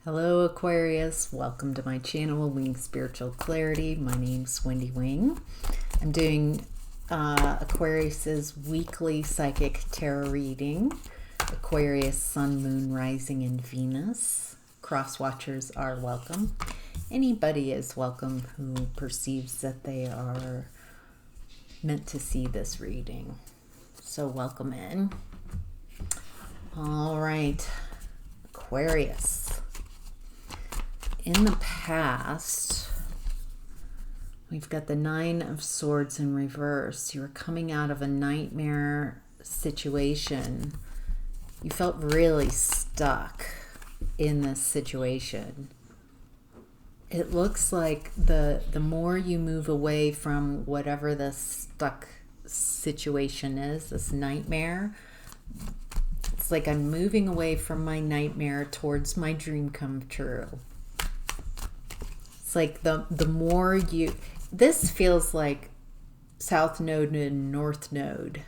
Hello Aquarius, welcome to my channel Wing Spiritual Clarity. My name's Wendy Wing. I'm doing Aquarius's weekly psychic tarot reading. Aquarius, Sun, Moon, Rising, and Venus. Cross watchers are welcome. Anybody is welcome who perceives that they are meant to see this reading. So welcome in. All right, Aquarius. In the past, we've got the Nine of Swords in reverse. You were coming out of a nightmare situation. You felt really stuck in this situation. It looks like the more you move away from whatever the stuck situation is, this nightmare, it's like I'm moving away from my nightmare towards my dream come true. It's like the more you, this feels like South Node and North Node.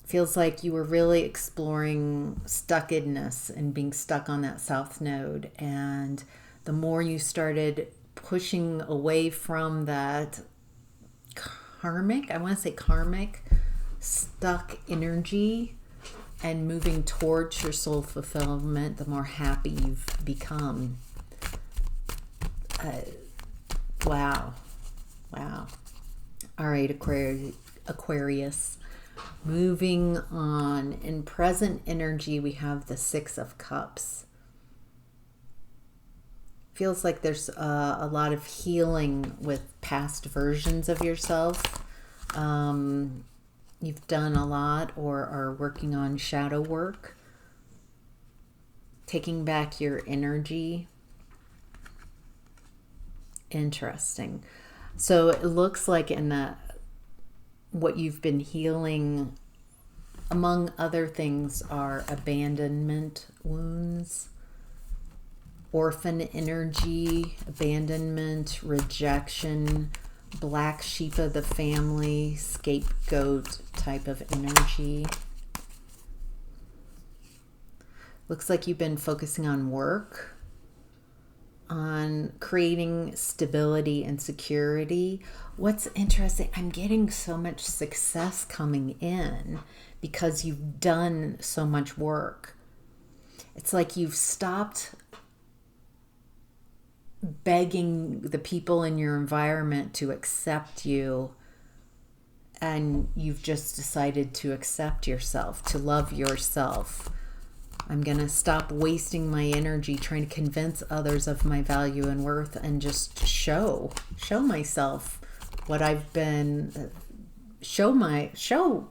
Feels like you were really exploring stuckedness and being stuck on that South Node. And the more you started pushing away from that karmic, I want to say karmic, stuck energy and moving towards your soul fulfillment, the more happy you've become. Wow. All right, Aquarius. Moving on. In present energy, we have the Six of Cups. Feels like there's a lot of healing with past versions of yourself. You've done a lot or are working on shadow work. Taking back your energy. Interesting. So it looks like in what you've been healing, among other things, are abandonment wounds, orphan energy, abandonment, rejection, black sheep of the family, scapegoat type of energy. Looks like you've been focusing on work, on creating stability and security. What's interesting, I'm getting so much success coming in because you've done so much work. It's like you've stopped begging the people in your environment to accept you, and you've just decided to accept yourself, to love yourself. I'm going to stop wasting my energy trying to convince others of my value and worth and just show myself what I've been, show myself.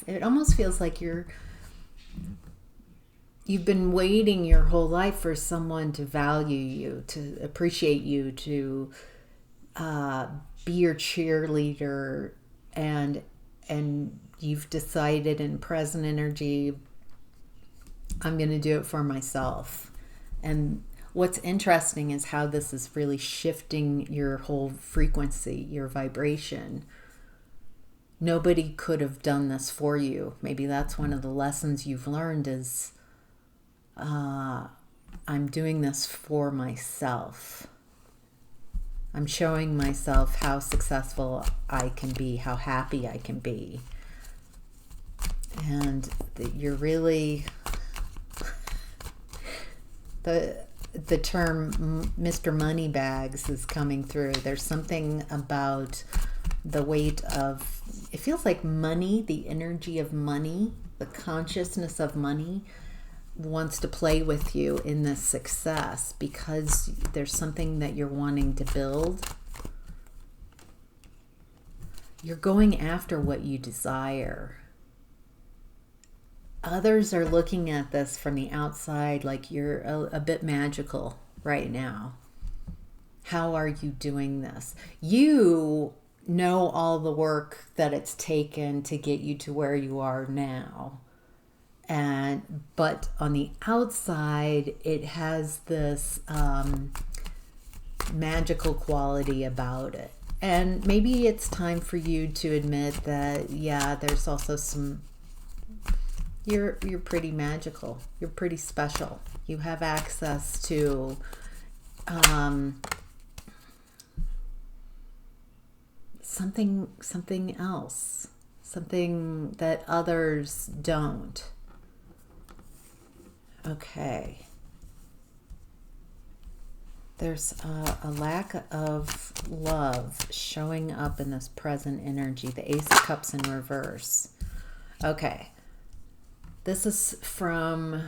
It almost feels like you've been waiting your whole life for someone to value you, to appreciate you, to be your cheerleader, and you've decided in present energy, I'm going to do it for myself. And what's interesting is how this is really shifting your whole frequency, your vibration. Nobody could have done this for you. Maybe that's one of the lessons you've learned is I'm doing this for myself. I'm showing myself how successful I can be, how happy I can be. And you're really... The term Mr. Moneybags is coming through. There's something about the weight of, it feels like money, the energy of money, the consciousness of money wants to play with you in this success because there's something that you're wanting to build. You're going after what you desire. Others are looking at this from the outside like you're a bit magical right now. How are you doing this? You know all the work that it's taken to get you to where you are now. But on the outside, it has this magical quality about it. And maybe it's time for you to admit that, yeah, there's also some You're pretty magical. You're pretty special. You have access to something else, something that others don't. Okay. There's a lack of love showing up in this present energy. The Ace of Cups in reverse. Okay. This is from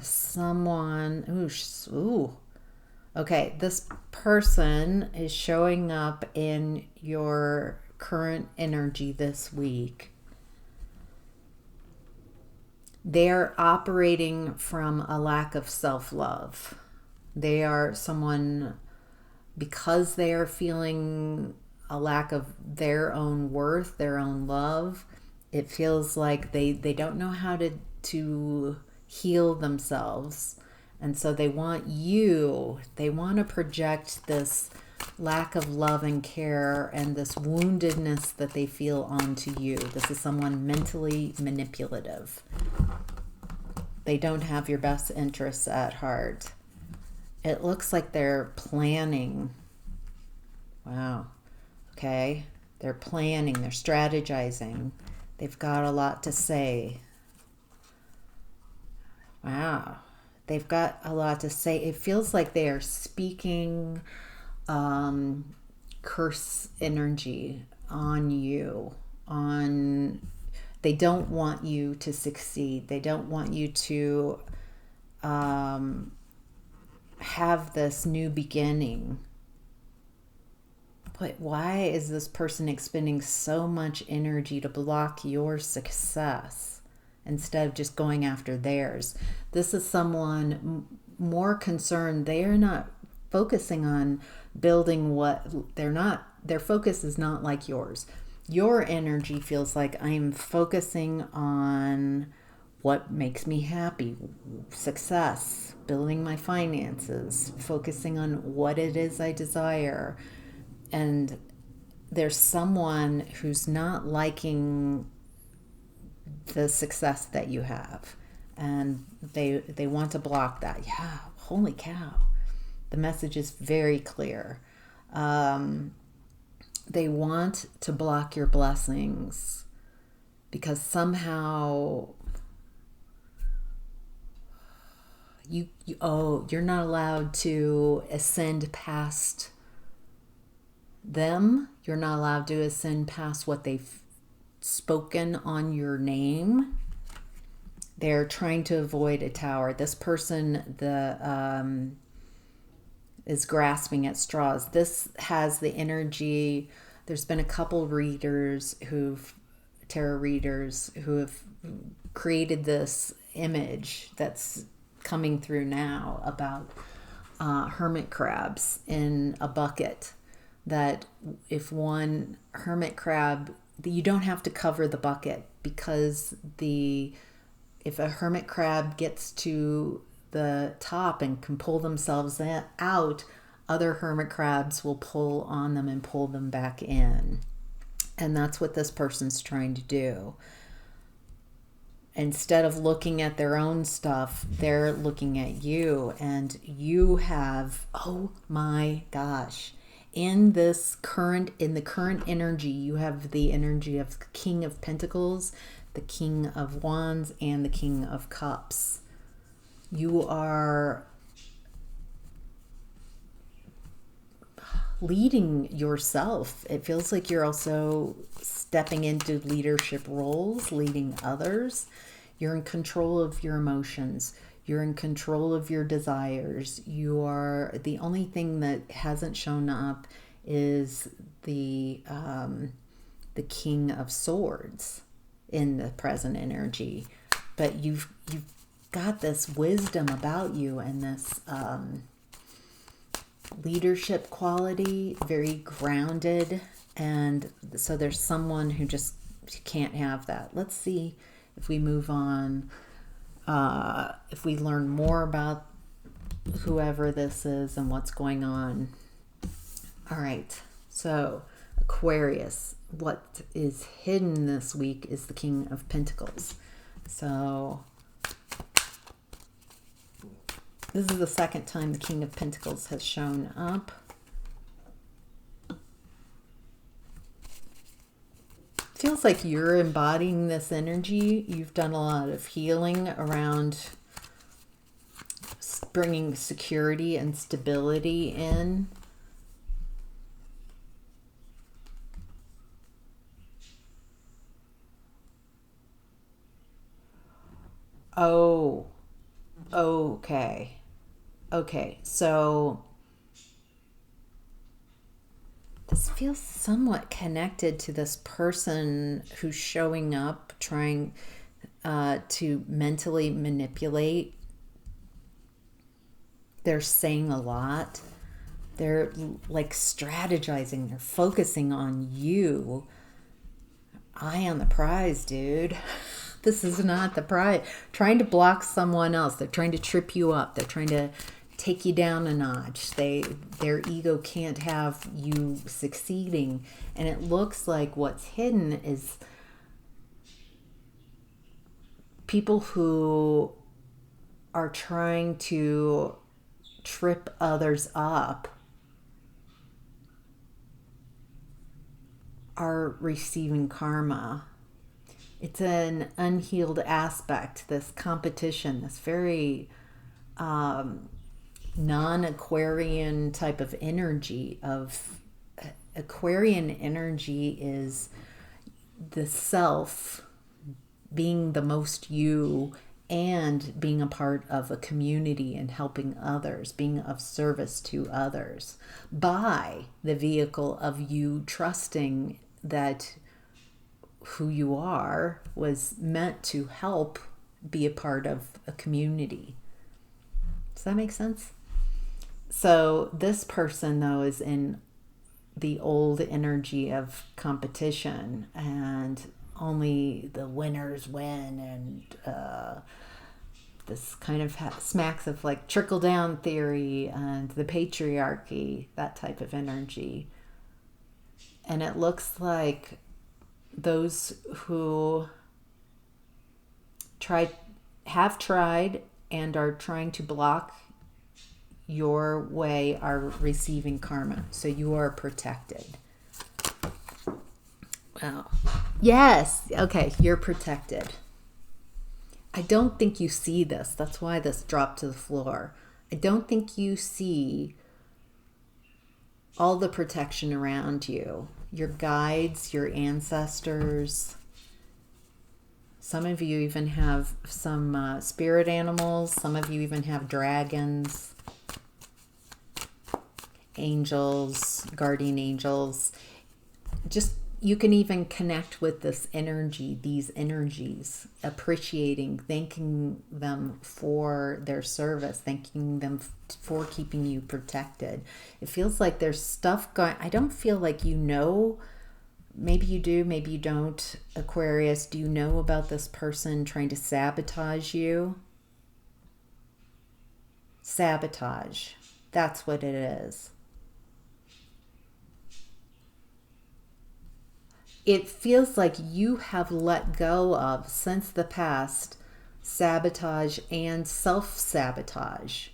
someone. Ooh. Okay. This person is showing up in your current energy this week. They're operating from a lack of self-love. They are someone, because they are feeling a lack of their own worth, their own love, it feels like they don't know how to heal themselves. And so they want to project this lack of love and care and this woundedness that they feel onto you. This is someone mentally manipulative. They don't have your best interests at heart. It looks like they're planning. Wow. Okay. They're planning. They're strategizing. They've got a lot to say. Wow. They've got a lot to say. It feels like they are speaking curse energy on you. They don't want you to succeed. They don't want you to have this new beginning. But why is this person expending so much energy to block your success instead of just going after theirs? This is someone more concerned. They are not focusing on building their focus is not like yours. Your energy feels like I'm focusing on what makes me happy, success, building my finances, focusing on what it is I desire. And there's someone who's not liking the success that you have. And they want to block that. Yeah, holy cow. The message is very clear. They want to block your blessings because somehow you're not allowed to ascend past them. You're not allowed to ascend past what they've spoken on your name. They're trying to avoid a tower. This person is grasping at straws. This has the energy. There's been a couple tarot readers who have created this image that's coming through now about hermit crabs in a bucket. That if one hermit crab, you don't have to cover the bucket, because if a hermit crab gets to the top and can pull themselves out, other hermit crabs will pull on them and pull them back in. And that's what this person's trying to do. Instead of looking at their own stuff, they're looking at you, and you have, oh my gosh, in the current energy, you have the energy of the King of Pentacles, the King of Wands, and the King of Cups. You are leading yourself. It feels like you're also stepping into leadership roles, leading others. You're in control of your emotions. You're in control of your desires. The only thing that hasn't shown up is the King of Swords in the present energy. But you've got this wisdom about you and this leadership quality, very grounded. And so there's someone who just can't have that. Let's see if we move on. If we learn more about whoever this is and what's going on. All right, so Aquarius, what is hidden this week is the King of Pentacles. So This is the second time the King of Pentacles has shown up. Feels like you're embodying this energy. You've done a lot of healing around bringing security and stability in. Oh, okay. Okay, so this feels somewhat connected to this person who's showing up, trying to mentally manipulate. They're saying a lot. They're like strategizing. They're focusing on you. Eye on the prize, dude. This is not the prize. Trying to block someone else. They're trying to trip you up. They're trying to take you down a notch. Their ego can't have you succeeding. And it looks like what's hidden is people who are trying to trip others up are receiving karma. It's an unhealed aspect, this competition, this very non-Aquarian type of energy. Aquarian energy is the self being the most you and being a part of a community and helping others, being of service to others by the vehicle of you trusting that who you are was meant to help be a part of a community. Does that make sense? So this person, though, is in the old energy of competition, and only the winners win, and this kind of smacks of like trickle-down theory and the patriarchy, that type of energy. And it looks like those who have tried and are trying to block your way are receiving karma. So you are protected. Wow. Yes. Okay. You're protected. I don't think you see this. That's why this dropped to the floor. I don't think you see all the protection around you. Your guides, your ancestors. Some of you even have some spirit animals. Some of you even have dragons, angels, guardian angels. Just, you can even connect with this energy, these energies, appreciating, thanking them for their service, thanking them for keeping you protected. It feels like there's stuff going, I don't feel like you know, maybe you do, maybe you don't, Aquarius. Do you know about this person trying to sabotage you? Sabotage. That's what it is. It feels like you have let go of, since the past, sabotage and self-sabotage.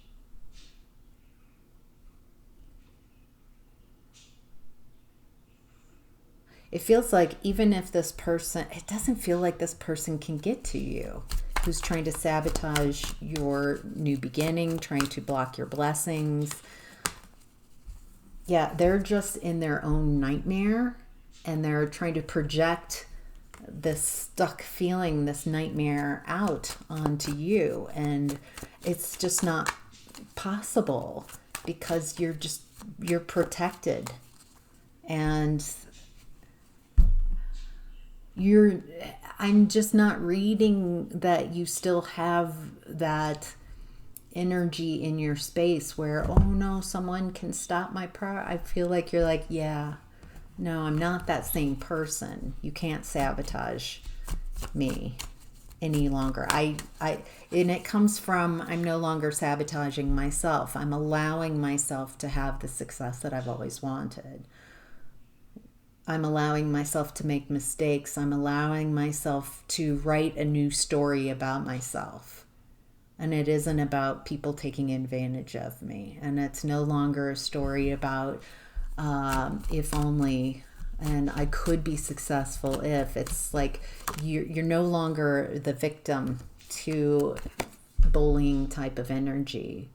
It feels like even if this person, it doesn't feel like this person can get to you, who's trying to sabotage your new beginning, trying to block your blessings. Yeah, they're just in their own nightmare. And they're trying to project this stuck feeling, this nightmare out onto you. And it's just not possible because you're protected. And I'm just not reading that you still have that energy in your space where, oh no, someone can stop my prayer. I feel like you're like, yeah. No, I'm not that same person. You can't sabotage me any longer. And it comes from, I'm no longer sabotaging myself. I'm allowing myself to have the success that I've always wanted. I'm allowing myself to make mistakes. I'm allowing myself to write a new story about myself. And it isn't about people taking advantage of me. And it's no longer a story about if only, and I could be successful if. It's like you're no longer the victim to bullying type of energy.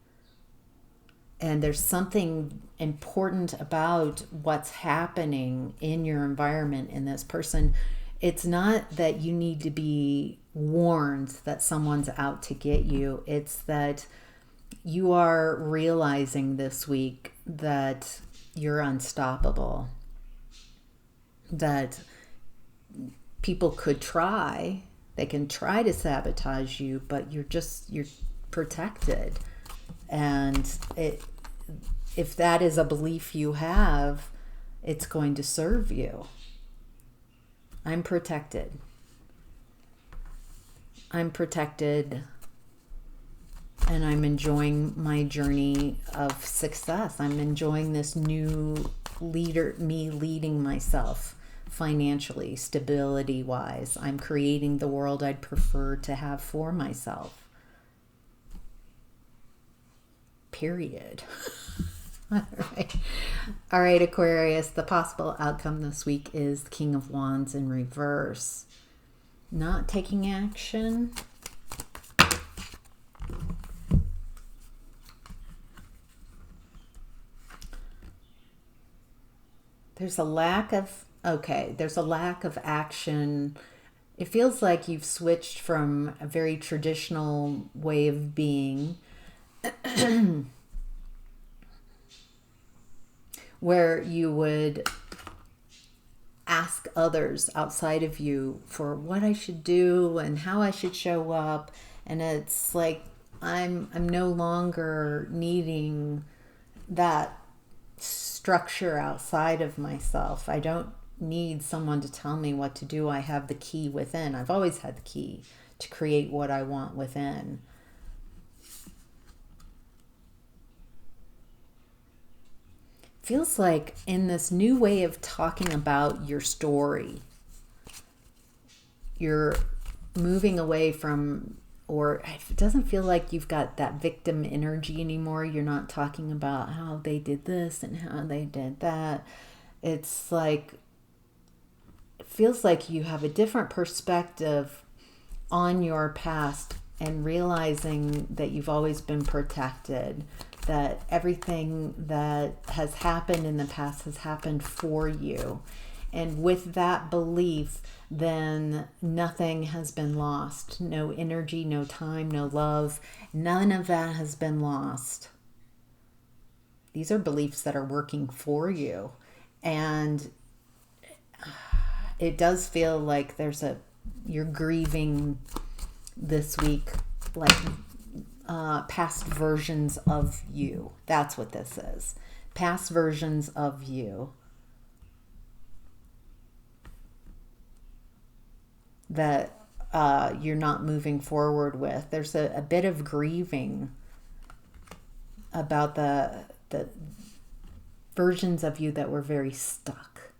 And there's something important about what's happening in your environment in this person. It's not that you need to be warned that someone's out to get you. It's that you are realizing this week that you're unstoppable. That people could try. They can try to sabotage you, but you're protected. And if that is a belief you have, it's going to serve you. I'm protected. I'm protected, and I'm enjoying my journey of success. I'm enjoying this new leader, me leading myself financially, stability-wise. I'm creating the world I'd prefer to have for myself. Period. All right, Aquarius, the possible outcome this week is the King of Wands in reverse. Not taking action. There's a lack of action. It feels like you've switched from a very traditional way of being where you would ask others outside of you for what I should do and how I should show up. And it's like I'm no longer needing that structure outside of myself. I don't need someone to tell me what to do. I have the key within. I've always had the key to create what I want within. Feels like in this new way of talking about your story, you're moving away from, or it doesn't feel like you've got that victim energy anymore. You're not talking about how they did this and how they did that. It's like, it feels like you have a different perspective on your past and realizing that you've always been protected, that everything that has happened in the past has happened for you. And with that belief, then nothing has been lost. No energy, no time, no love. None of that has been lost. These are beliefs that are working for you. And it does feel like you're grieving this week, like past versions of you. That's what this is. Past versions of you that you're not moving forward with. There's a bit of grieving about the versions of you that were very stuck,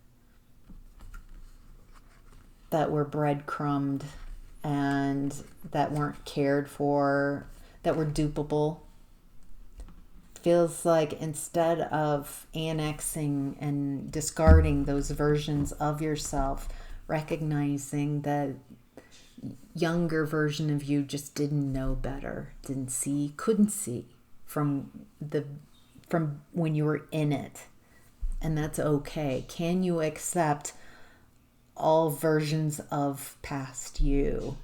that were breadcrumbed, and that weren't cared for, that were dupable. Feels like instead of annexing and discarding those versions of yourself, recognizing that younger version of you just didn't know better, didn't see, couldn't see from when you were in it. And that's okay. Can you accept all versions of past you?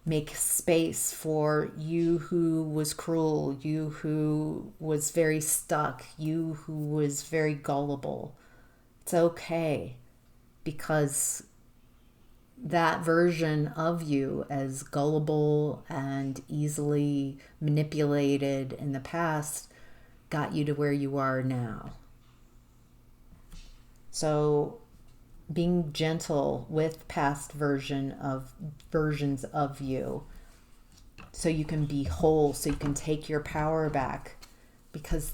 Make space for you who was cruel, you who was very stuck, you who was very gullible. It's okay, because that version of you, as gullible and easily manipulated in the past, got you to where you are now. So being gentle with past versions of you, so you can be whole, so you can take your power back, because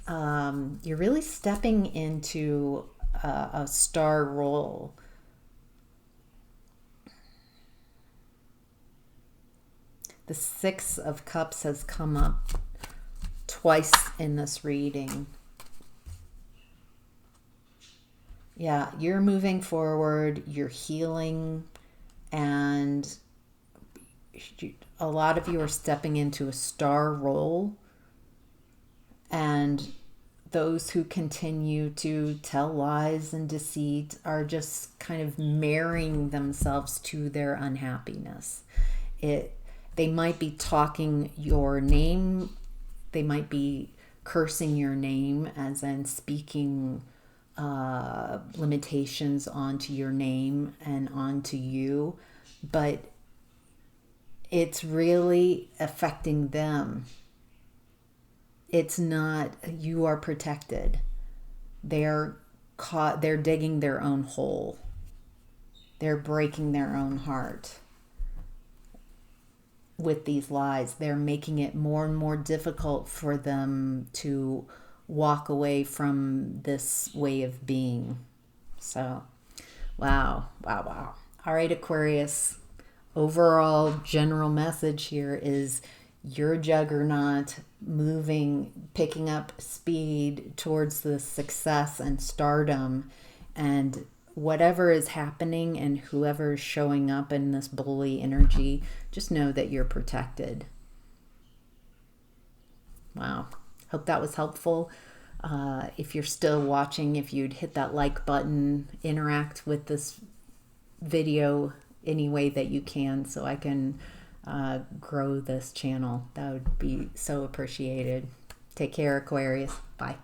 you're really stepping into a star role. The Six of Cups has come up twice in this reading. Yeah, you're moving forward, you're healing, and a lot of you are stepping into a star role. And those who continue to tell lies and deceit are just kind of marrying themselves to their unhappiness. They might be talking your name. They might be cursing your name, as in speaking limitations onto your name and onto you. But it's really affecting them. It's not, you are protected. They're caught, they're digging their own hole. They're breaking their own heart with these lies. They're making it more and more difficult for them to walk away from this way of being. So, wow. All right, Aquarius. Overall general message here is your juggernaut, moving, picking up speed towards the success and stardom, and whatever is happening and whoever is showing up in this bully energy, just know that you're protected. Wow. Hope that was helpful. If you're still watching, if you'd hit that like button, interact with this video any way that you can so I can grow this channel. That would be so appreciated. Take care, Aquarius. Bye.